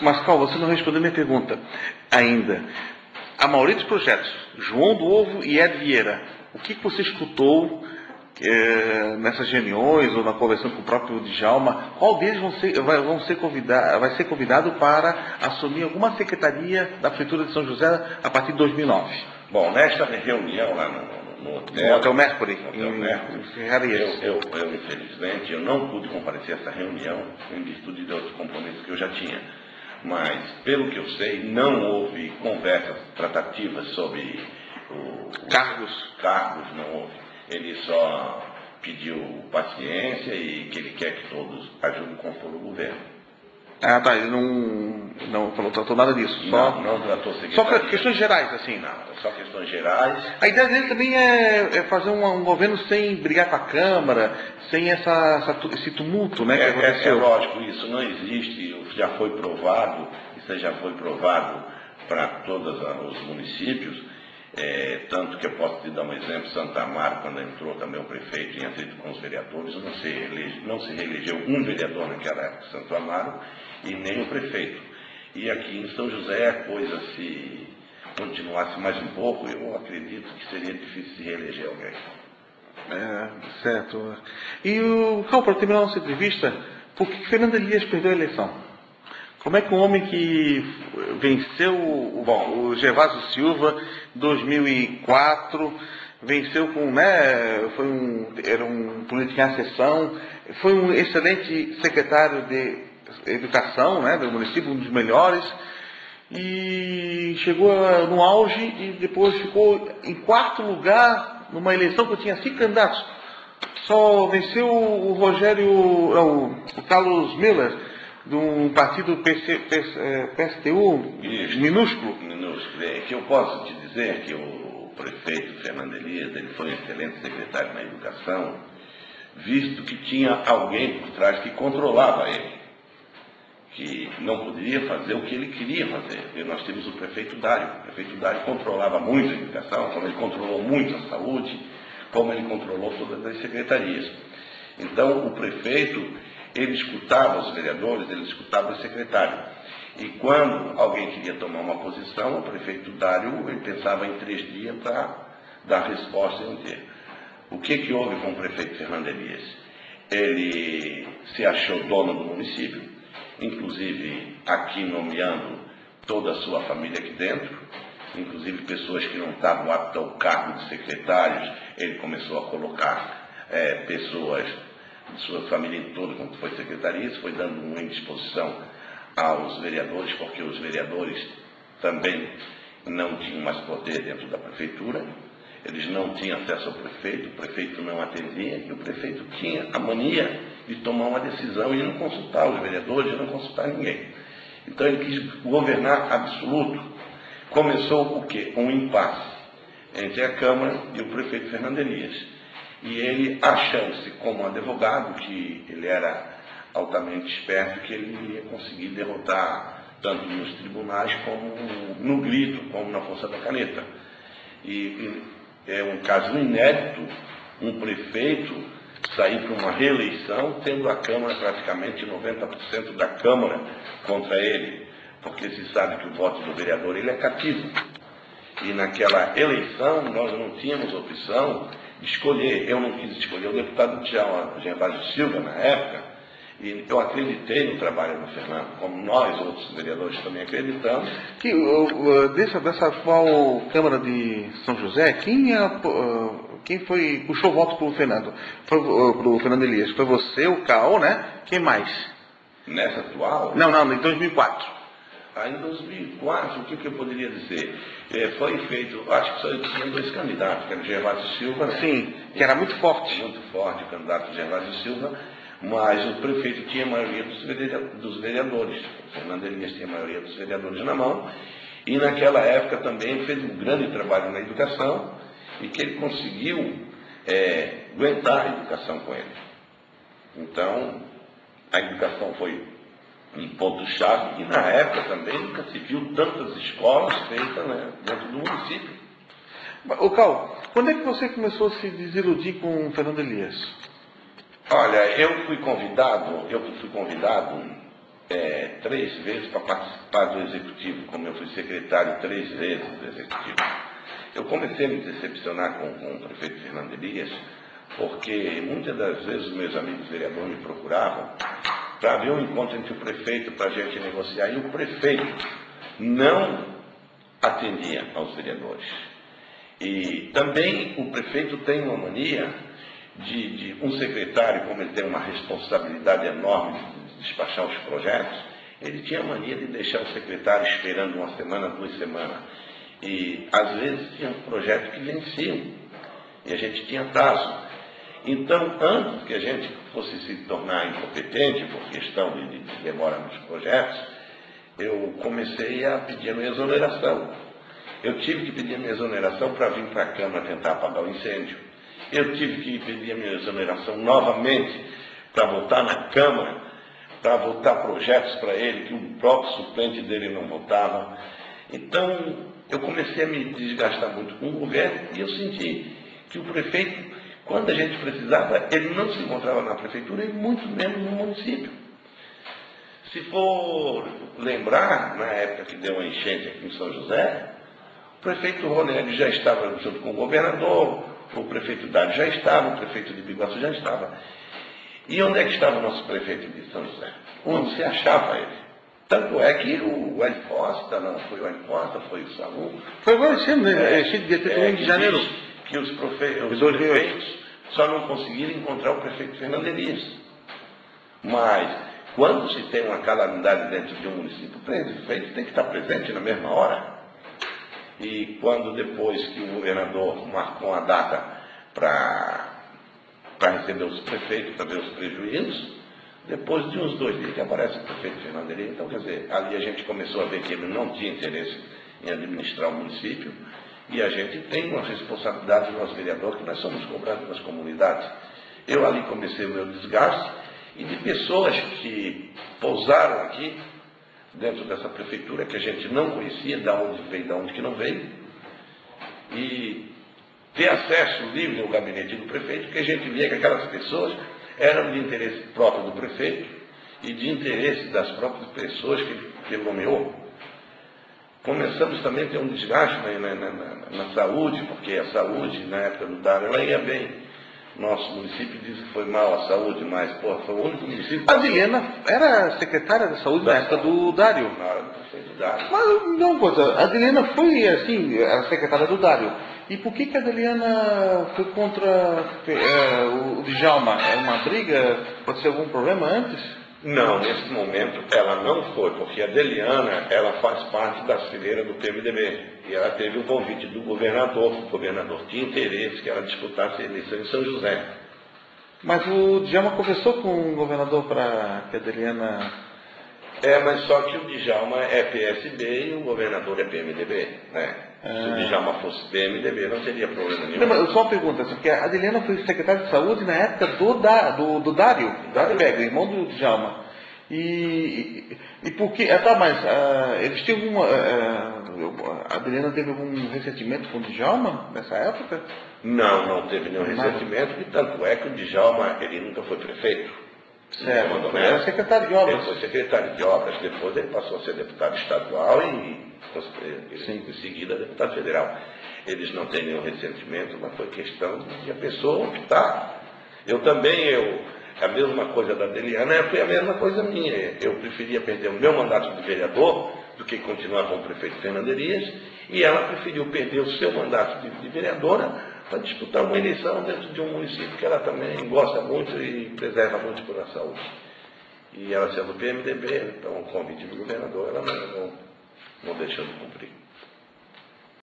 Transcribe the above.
Mas, Cal, você não respondeu minha pergunta ainda. A maioria dos projetos, João do Ovo e Ed Vieira, o que você escutou nessas reuniões ou na conversa com o próprio Djalma? Qual deles vai ser convidado para assumir alguma secretaria da Prefeitura de São José a partir de 2009? Bom, nesta reunião lá no Hotel Mercury, eu infelizmente eu não pude comparecer a essa reunião em virtude de outros compromissos que eu já tinha. Mas, pelo que eu sei, não houve conversas tratativas sobre cargos, não houve. Ele só pediu paciência e que ele quer que todos ajudem com o governo. Ah, tá, ele não tratou nada disso. Não tratou secretaria. Só questões gerais, assim. Não, só questões gerais. A ideia dele também é fazer um governo sem brigar com a Câmara, sem esse tumulto, né, que aconteceu. É lógico, isso não existe, já foi provado, isso já foi provado para todos os municípios. Tanto que eu posso te dar um exemplo, Santo Amaro, quando entrou também o prefeito em atrito com os vereadores, não se reelegeu um vereador naquela época, Santo Amaro, e nem o prefeito. E aqui em São José, a coisa se continuasse mais um pouco, eu acredito que seria difícil se reeleger alguém. Certo. E para terminar a nossa entrevista, por que Fernando Elias perdeu a eleição? Como é que um homem que venceu o Gervásio Silva em 2004, venceu com, era um político em ascensão, foi um excelente secretário de educação, do município, um dos melhores, e chegou no auge e depois ficou em quarto lugar numa eleição que tinha 5 candidatos. Só venceu o o Carlos Miller, de um partido PSTU minúsculo. É que eu posso te dizer que o prefeito Fernando Elias, ele foi um excelente secretário na educação, visto que tinha alguém por trás que controlava ele, que não poderia fazer o que ele queria fazer. E nós temos o prefeito Dário. O prefeito Dário controlava muito a educação, como ele controlou muito a saúde, como ele controlou todas as secretarias. Então, o prefeito, ele escutava os vereadores, ele escutava o secretário. E quando alguém queria tomar uma posição, o prefeito Dário, ele pensava em 3 dias para dar resposta e não ter. O que houve com o prefeito Fernando Elias? Ele se achou dono do município, inclusive aqui nomeando toda a sua família aqui dentro, inclusive pessoas que não estavam aptas ao cargo de secretários, ele começou a colocar pessoas de sua família em todo, quando foi secretaria, isso foi dando uma indisposição aos vereadores, porque os vereadores também não tinham mais poder dentro da prefeitura, eles não tinham acesso ao prefeito, o prefeito não atendia, e o prefeito tinha a mania de tomar uma decisão e não consultar os vereadores, e não consultar ninguém. Então ele quis governar absoluto. Começou o quê? Um impasse entre a Câmara e o prefeito Fernando Elias. E ele, achando-se como advogado, que ele era altamente esperto, que ele ia conseguir derrotar tanto nos tribunais como no grito, como na força da caneta. E é um caso inédito, um prefeito sair para uma reeleição, tendo a Câmara praticamente 90% da Câmara contra ele, porque se sabe que o voto do vereador ele é cativo. E naquela eleição nós não tínhamos opção de escolher. Eu não quis escolher o deputado Gervásio Silva na época, e eu acreditei no trabalho do Fernando, como nós outros vereadores também acreditamos. Dessa atual Câmara de São José, quem puxou voto para o Fernando? Para o Fernando Elias? Foi você, o Cal, né? Quem mais? Nessa atual? Não, em 2004. Em 2004, o que eu poderia dizer? Foi feito, acho que só tinha 2 candidatos, que era o Gervásio Silva. Sim, que era muito forte. Muito forte o candidato Gervásio Silva, mas o prefeito tinha a maioria dos vereadores. O Fernando Elias tinha a maioria dos vereadores na mão, e naquela época também fez um grande trabalho na educação, e que ele conseguiu aguentar a educação com ele. Então, a educação foi um ponto-chave, e na época também nunca se viu tantas escolas feitas dentro do município. Ô Cal, quando é que você começou a se desiludir com o Fernando Elias? Olha, eu fui convidado 3 vezes para participar do Executivo, como eu fui secretário 3 vezes do Executivo. Eu comecei a me decepcionar com o prefeito Fernando Elias, porque muitas das vezes os meus amigos vereadores me procuravam para haver um encontro entre o prefeito para a gente negociar, e o prefeito não atendia aos vereadores. E também o prefeito tem uma mania de um secretário, como ele tem uma responsabilidade enorme de despachar os projetos, ele tinha a mania de deixar o secretário esperando 1 semana, 2 semanas. E às vezes tinha projetos que venciam e a gente tinha prazo. Então, antes que a gente fosse se tornar incompetente por questão de demora nos projetos, eu comecei a pedir a minha exoneração. Eu tive que pedir a minha exoneração para vir para a Câmara tentar apagar o incêndio. Eu tive que pedir a minha exoneração novamente para votar na Câmara, para votar projetos para ele, que o próprio suplente dele não votava. Então, eu comecei a me desgastar muito com o governo e eu senti que o prefeito, quando a gente precisava, ele não se encontrava na prefeitura e muito menos no município. Se for lembrar, na época que deu uma enchente aqui em São José, o prefeito Ronelli já estava junto com o governador, o prefeito Dário já estava, o prefeito de Biguaçu já estava. E onde é que estava o nosso prefeito de São José? Onde se achava ele? Tanto é que o Hélio Costa, não foi o Hélio Costa, foi o Samu. Foi agora esse ano, né? Dia 31 de janeiro. Que os prefeitos só não conseguiram encontrar o prefeito Fernando Elias. Mas, quando se tem uma calamidade dentro de um município, o prefeito tem que estar presente na mesma hora. E quando depois que o governador marcou uma data para receber os prefeitos, para ver os prejuízos, depois de uns 2 dias que aparece o prefeito Fernando Elias. Então, quer dizer, ali a gente começou a ver que ele não tinha interesse em administrar o município, e a gente tem uma responsabilidade do nosso vereador, que nós somos cobrados nas comunidades. Eu ali comecei o meu desgaste, e de pessoas que pousaram aqui, dentro dessa prefeitura, que a gente não conhecia, de onde veio, de onde que não veio, e ter acesso livre ao gabinete do prefeito, que a gente via que aquelas pessoas eram de interesse próprio do prefeito e de interesse das próprias pessoas que ele nomeou. Começamos também a ter um desgaste na saúde, porque a saúde, na época do Dário, ela ia bem. Nosso município diz que foi mal a saúde, mas, foi o único município... A Adeliana era secretária da saúde na época do Dário. Na hora do prefeito Dário. Mas, não, a Adeliana foi, assim, a secretária do Dário. E por que a Adeliana foi contra o Djalma? É uma briga? Pode ser algum problema antes? Não, nesse momento ela não foi, porque a Adeliana, ela faz parte da fileira do PMDB. E ela teve o convite do governador. O governador tinha interesse que ela disputasse a eleição em São José. Mas o Djalma conversou com o governador para que a Adeliana... Mas só que o Djalma é PSB e o governador é PMDB, né? Se o Djalma fosse PMDB, não teria problema nenhum. Não, mas só uma pergunta, porque a Adeliana foi secretária de saúde na época do Dário Pega, irmão do Djalma. E por que... mas eles tinham a Adeliana teve algum ressentimento com o Djalma nessa época? Não teve nenhum ressentimento, e tanto é que o Djalma, ele nunca foi prefeito. Certo, ele era secretário de obras. Ele foi secretário de obras, depois ele passou a ser deputado estadual e em seguida deputado federal. Eles não têm nenhum ressentimento, mas foi questão de a pessoa optar. A mesma coisa da Adeliana foi a mesma coisa minha. Eu preferia perder o meu mandato de vereador do que continuar com o prefeito Fernando Elias, e ela preferiu perder o seu mandato de vereadora para disputar uma eleição dentro de um município que ela também gosta muito e preserva muito pela saúde. E ela sendo PMDB, então o convite do governador, ela não deixou de cumprir.